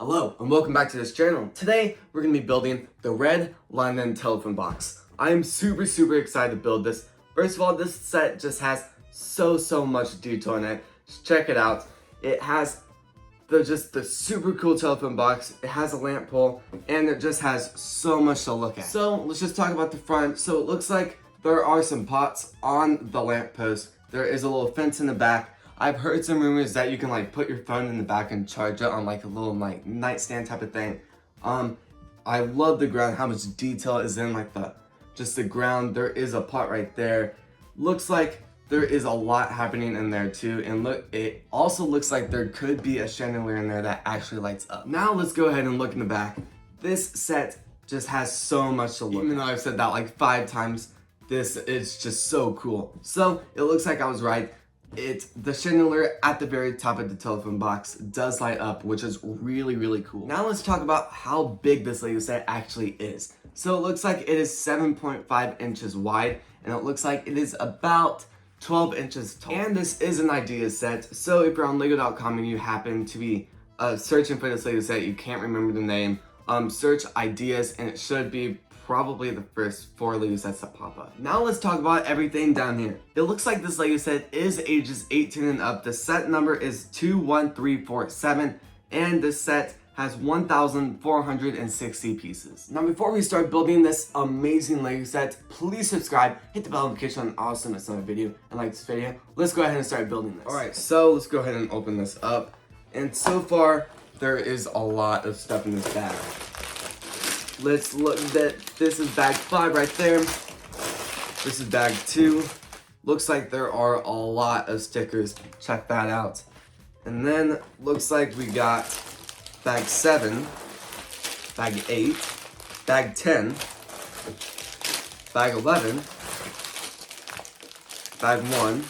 Hello and welcome back to this channel. Today we're going to be building the red London telephone box. I am super excited to build this. First of all, this set just has so much detail in it. Just check it out. It has the super cool telephone box. It has a lamp pole and it just has so much to look at. So let's just talk about the front. So it looks like there are some pots on the lamp post. There is a little fence in the back. I've heard some rumors that you can like put your phone in the back and charge it on like a little like nightstand type of thing. I love the ground, how much detail is in like the ground. There is a pot right there. Looks like there is a lot happening in there too. And look, it also looks like there could be a chandelier in there that actually lights up. Now let's go ahead and look in the back. This set just has so much to look at. Even though I've said that like 5 times, this is just so cool. So it looks like I was right. The chandelier at the very top of the telephone box does light up, which is really cool. Now let's talk about how big this Lego set actually is. So it looks like it is 7.5 inches wide, and it looks like it is about 12 inches tall. And this is an idea set, so if you're on lego.com and you happen to be searching for this Lego set, you can't remember the name, search ideas and it should be probably the first 4 Lego sets that pop up. Now let's talk about everything down here. It looks like this Lego set is ages 18 and up. The set number is 21347 and this set has 1,460 pieces. Now before we start building this amazing Lego set, please subscribe, hit the bell notification on also miss another video, and like this video. Let's go ahead and start building this. Alright, so let's go ahead and open this up. And so far, there is a lot of stuff in this bag. Let's look that this is bag 5 right there. This is bag 2. Looks like there are a lot of stickers. Check that out. And then looks like we got bag 7, bag 8, bag 10, bag 11, bag 1.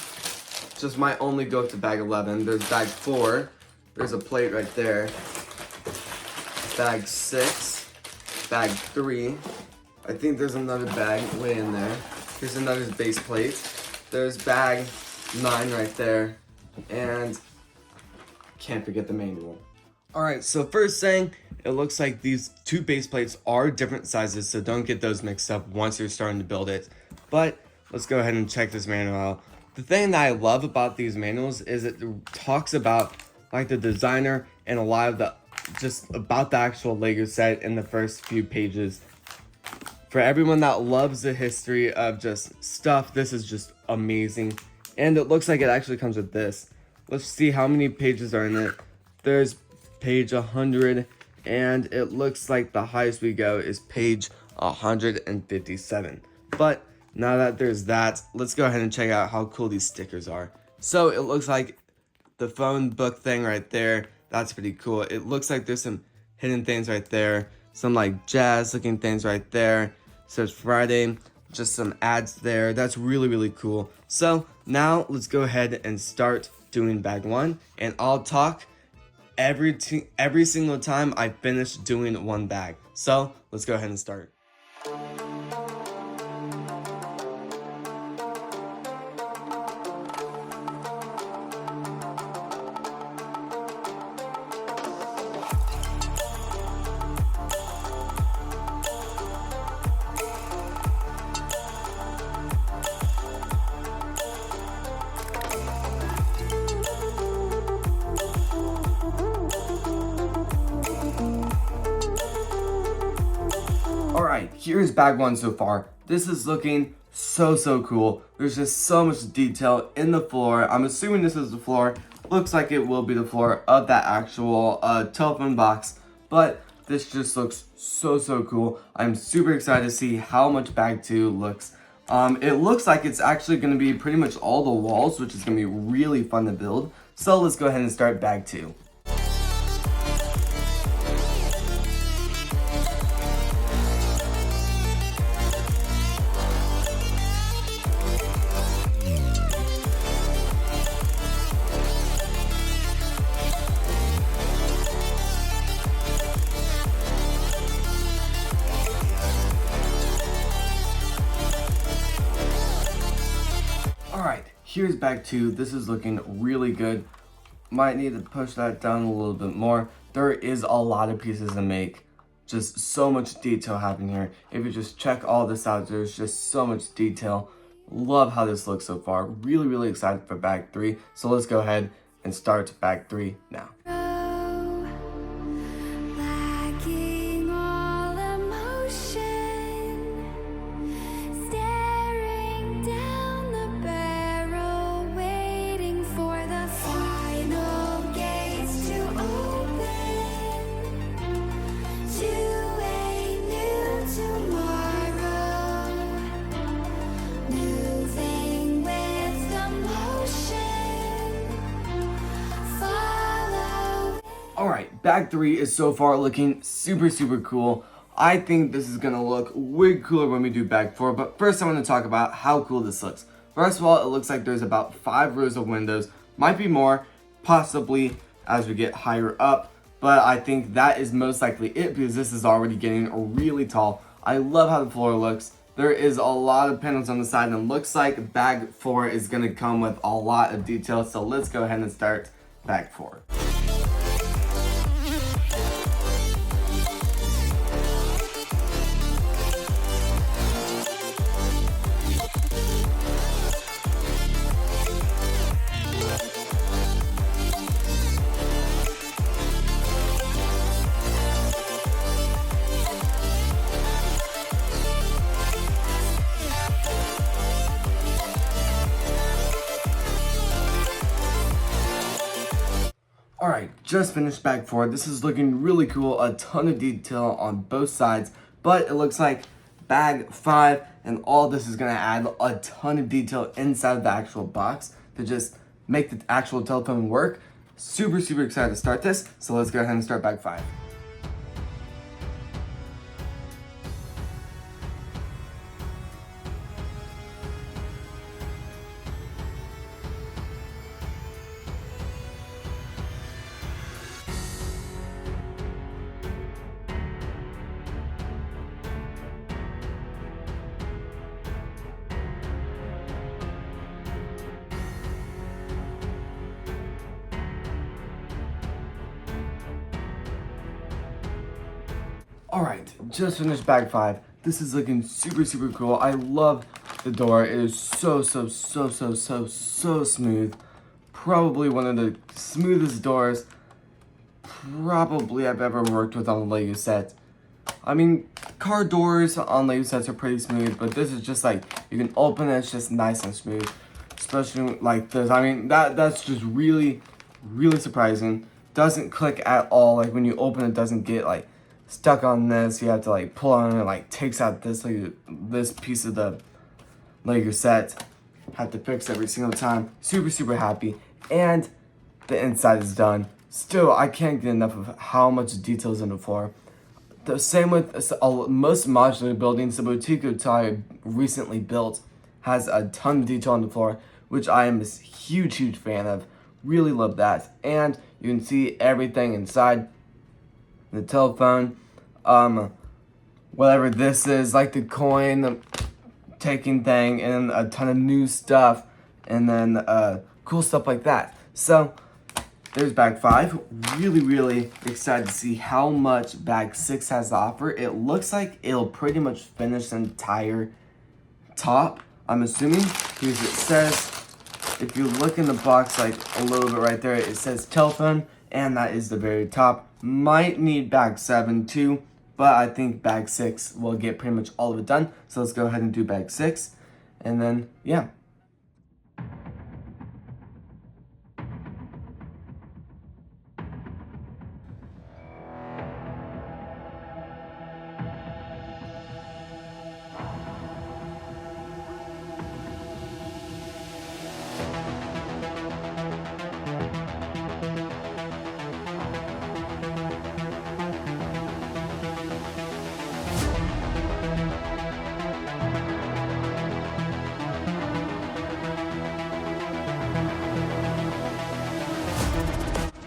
Just might only go up to bag 11. There's bag 4. There's a plate right there. Bag 6. Bag 3. I think there's another bag way in there. Here's another base plate. There's bag 9 right there. And can't forget the manual. Alright, so first thing, it looks like these 2 base plates are different sizes, so don't get those mixed up once you're starting to build it. But let's go ahead and check this manual out. The thing that I love about these manuals is it talks about like the designer and a lot of the just about the actual Lego set in the first few pages. For everyone that loves the history of just stuff, this is just amazing. And it looks like it actually comes with this. Let's see how many pages are in it. There's page 100 and it looks like the highest we go is page 157. But now that there's that, let's go ahead and check out how cool these stickers are. So it looks like the phone book thing right there. That's pretty cool. It looks like there's some hidden things right there. Some like jazz looking things right there. So it's Friday. Just some ads there. That's really cool. So now let's go ahead and start doing bag 1. And I'll talk every single time I finish doing one bag. So let's go ahead and start. Alright, here's bag 1 so far. This is looking so cool. There's just so much detail in the floor. I'm assuming this is the floor. Looks like it will be the floor of that actual telephone box. But this just looks so cool. I'm super excited to see how much bag 2 looks. It looks like it's actually going to be pretty much all the walls, which is going to be really fun to build. So let's go ahead and start bag 2. Alright, here's bag 2. This is looking really good. Might need to push that down a little bit more. there is a lot of pieces to make. Just so much detail happening here. If you just check all this out, there's just so much detail. Love how this looks so far. Really, really excited for bag 3. So let's go ahead and start bag 3 now. Alright, bag 3 is so far looking super, super cool. I think this is gonna look way cooler when we do bag 4, but first I want to talk about how cool this looks. First of all, it looks like there's about 5 rows of windows, might be more, possibly as we get higher up, but I think that is most likely it because this is already getting really tall. I love how the floor looks. There is a lot of panels on the side and looks like bag 4 is gonna come with a lot of detail, so let's go ahead and start bag 4. Alright, just finished bag 4. This is looking really cool. A ton of detail on both sides. But it looks like bag 5 and all this is going to add a ton of detail inside of the actual box to just make the actual telephone work. Super, super excited to start this. So let's go ahead and start bag 5. Alright, just finished bag 5. This is looking super, super cool. I love the door. It is so smooth. Probably one of the smoothest doors probably I've ever worked with on a Lego set. I mean, car doors on Lego sets are pretty smooth, but this is just like, you can open it, it's just nice and smooth. Especially like this. I mean, that's just really, really surprising. Doesn't click at all. Like when you open it, doesn't get like stuck on this. You have to like pull on it, like takes out this like this piece of the Lego set. Have to fix every single time. Super, super happy. And the inside is done. Still, I can't get enough of how much detail is in the floor. The same with most modular buildings. The Boutique Hotel recently built has a ton of detail on the floor, which I am a huge fan of. Really love that. And you can see everything inside. The telephone, whatever this is, like the coin, the taking thing, and a ton of new stuff, and then cool stuff like that. So there's bag 5. Really excited to see how much bag 6 has to offer. It looks like it'll pretty much finish the entire top, I'm assuming, because it says, if you look in the box like a little bit right there, it says telephone, and that is the very top. Might need bag 7 too, but I think bag 6 will get pretty much all of it done. So let's go ahead and do bag 6, and then yeah.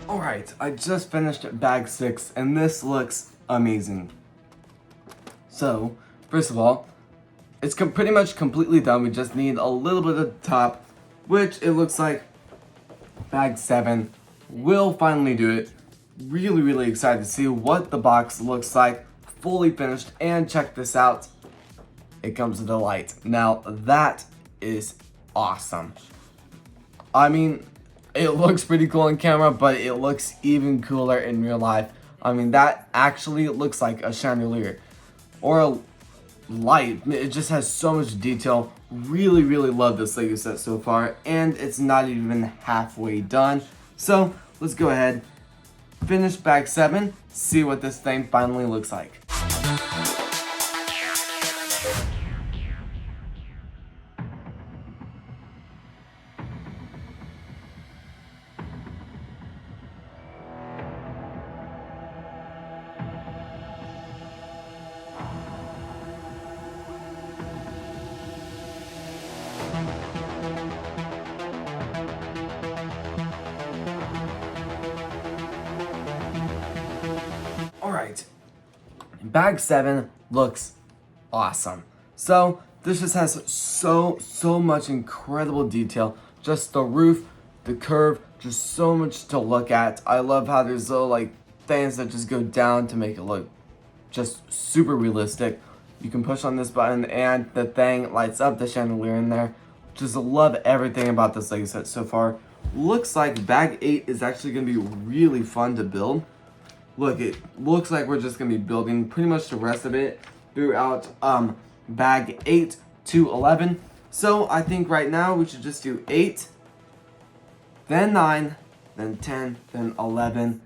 Alright, I just finished bag 6 and this looks amazing. So, first of all, it's pretty much completely done. We just need a little bit of the top, which it looks like bag 7 will finally do it. really excited to see what the box looks like fully finished. And check this out, it comes with a light. Now that is awesome. I mean, it looks pretty cool on camera, but it looks even cooler in real life. I mean, that actually looks like a chandelier or a light. It just has so much detail. Really love this Lego set so far, and it's not even halfway done. So let's go ahead, finish bag 7, see what this thing finally looks like. Alright, bag 7 looks awesome. So this just has so much incredible detail. Just the roof, the curve, just so much to look at. I love how there's little like things that just go down to make it look just super realistic. You can push on this button and the thing lights up the chandelier in there. Just love everything about this Lego set so far. Looks like bag 8 is actually going to be really fun to build. Look, it looks like we're just going to be building pretty much the rest of it throughout bag 8 to 11. So I think right now we should just do 8, then 9, then 10, then 11.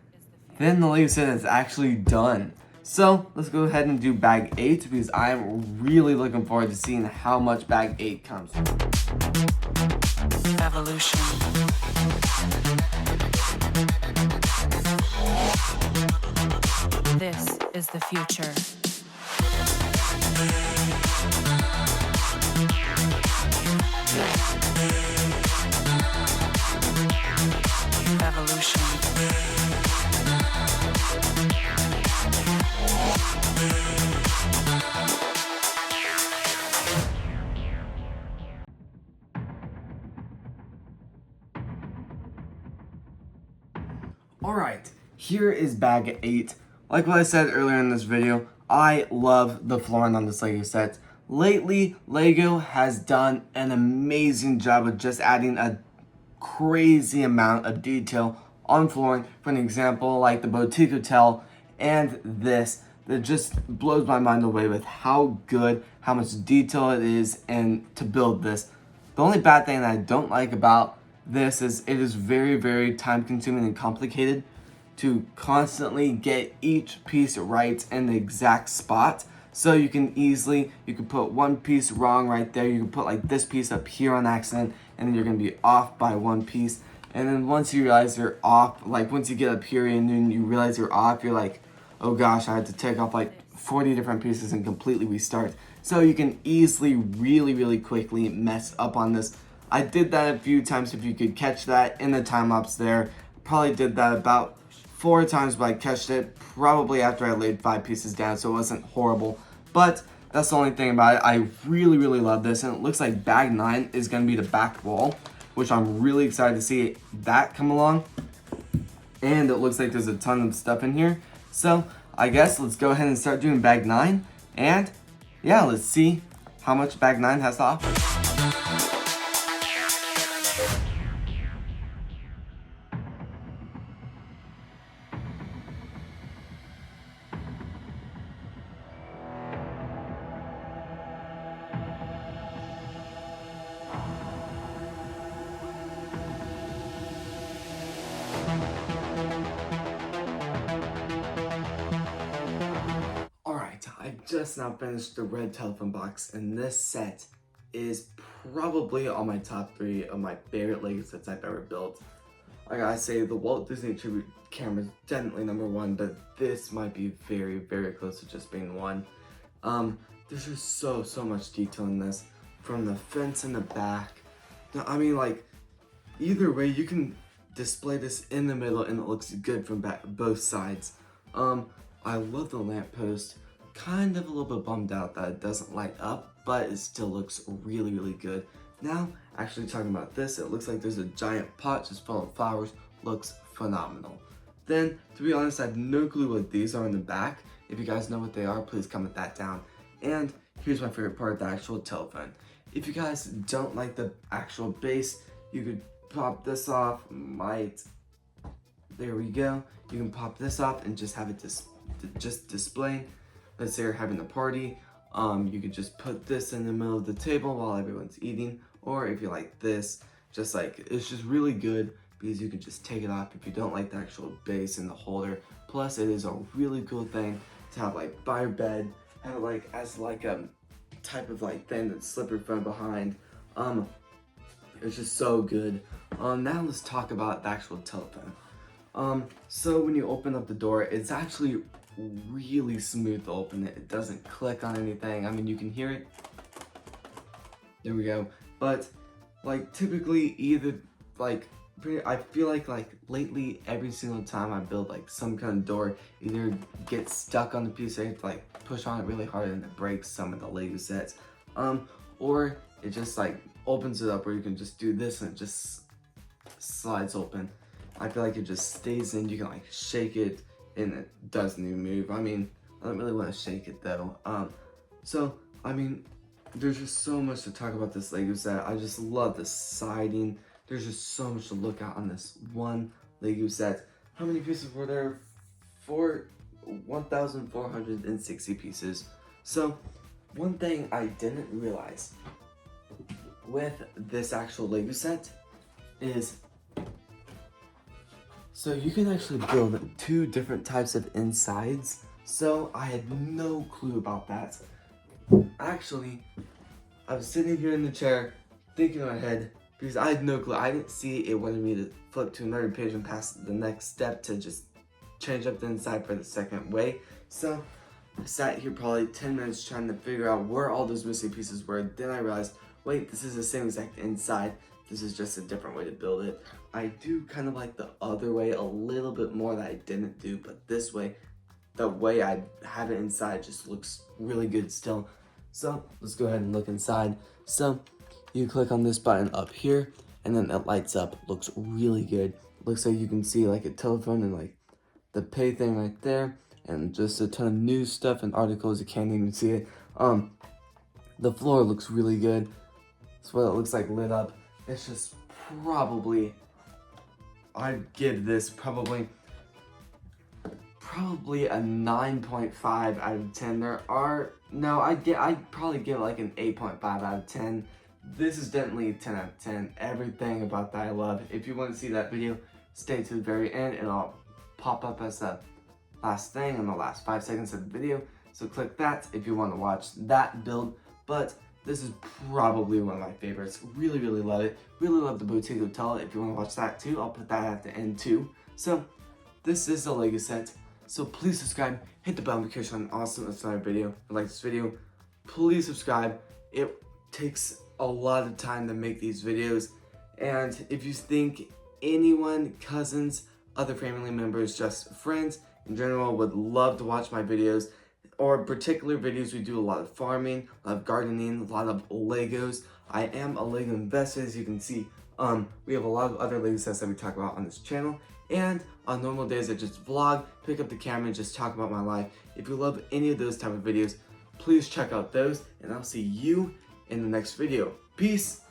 Then the Lego set is actually done. So let's go ahead and do bag 8 because I'm really looking forward to seeing how much bag 8 comes. Evolution. This is the future. Evolution. Alright, here is bag 8. Like what I said earlier in this video, I love the flooring on this Lego set. Lately, Lego has done an amazing job of just adding a crazy amount of detail on flooring. For an example, like the Boutique Hotel and this, that just blows my mind away with how good, how much detail it is and to build this. The only bad thing that I don't like about this is it is very time consuming and complicated to constantly get each piece right in the exact spot. So you can put one piece wrong right there. You can put like this piece up here on accident and then you're gonna be off by one piece. And then once you realize you're off, like once you get up here and then you realize you're off, you're like, oh gosh, I had to take off like 40 different pieces and completely restart. So you can easily, really quickly mess up on this. I did that a few times. If you could catch that in the time lapse there, probably did that about 4 times, but I catched it probably after I laid 5 pieces down, so it wasn't horrible. But that's the only thing about it. I really love this, and it looks like bag 9 is going to be the back wall, which I'm really excited to see that come along. And it looks like there's a ton of stuff in here. So I guess let's go ahead and start doing bag 9, and yeah, let's see how much bag 9 has to offer. I just now finished the red telephone box, and this set is probably on my top 3 of my favorite Lego sets I've ever built. I gotta say, the Walt Disney Tribute camera is definitely number 1, but this might be very close to just being 1. There's just so much detail in this, from the fence in the back. I mean, like, either way, you can display this in the middle and it looks good from both sides. I love the lamppost. Kind of a little bit bummed out that it doesn't light up, but it still looks really good. Now, actually talking about this, it looks like there's a giant pot just full of flowers. Looks phenomenal. Then, to be honest, I have no clue what these are in the back. If you guys know what they are, please comment that down. And here's my favorite part, the actual telephone. If you guys don't like the actual base, you could pop this off, there we go. You can pop this off and just have it just display. Let's say you're having a party. You could just put this in the middle of the table while everyone's eating. Or if you like this, just like, it's just really good because you can just take it off if you don't like the actual base and the holder. Plus it is a really cool thing to have like by your bed, have it like as like a type of like thing that slip your phone behind. It's just so good. Now let's talk about the actual telephone. So when you open up the door, it's actually really smooth to open it. It doesn't click on anything. I mean, you can hear it. There we go. But like typically I feel like lately every single time I build like some kind of door, either gets stuck on the piece, I have to like push on it really hard and it breaks some of the Lego sets. Or it just like opens it up where you can just do this and it just slides open. I feel like it just stays in, you can like shake it and it doesn't even move. I mean, I don't really want to shake it though. So, I mean, there's just so much to talk about this Lego set. I just love the siding. There's just so much to look at on this one Lego set. How many pieces were there? 1,460 pieces. So, one thing I didn't realize with this actual Lego set is, so you can actually build 2 different types of insides. So I had no clue about that. Actually, I was sitting here in the chair thinking in my head because I had no clue. I didn't see it wanted me to flip to another page and pass the next step to just change up the inside for the second way. So I sat here probably 10 minutes trying to figure out where all those missing pieces were. Then I realized, wait, this is the same exact inside. This is just a different way to build it. I do kind of like the other way a little bit more that I didn't do, but this way, the way I have it inside just looks really good still. So let's go ahead and look inside. So you click on this button up here and then it lights up. Looks really good. Looks like you can see like a telephone and like the pay thing right there and just a ton of news stuff and articles. You can't even see it. The floor looks really good. That's what it looks like lit up. It's just probably, I'd give this probably a 9.5 out of 10. I'd probably give it like an 8.5 out of 10. This is definitely a 10 out of 10. Everything about that I love. If you want to see that video, stay to the very end and I'll pop up as the last thing in the last 5 seconds of the video. So click that if you want to watch that build. But this is probably one of my favorites. Really, really love it. Really love the Boutique Hotel. If you want to watch that too, I'll put that at the end too. So this is the Lego set. So please subscribe, hit the bell notification on an awesome video. If you like this video, please subscribe. It takes a lot of time to make these videos. And if you think anyone, cousins, other family members, just friends in general would love to watch my videos, or particular videos, we do a lot of farming, a lot of gardening, a lot of Legos. I am a Lego investor, as you can see. We have a lot of other Lego sets that we talk about on this channel. And on normal days, I just vlog, pick up the camera, and just talk about my life. If you love any of those type of videos, please check out those, and I'll see you in the next video. Peace!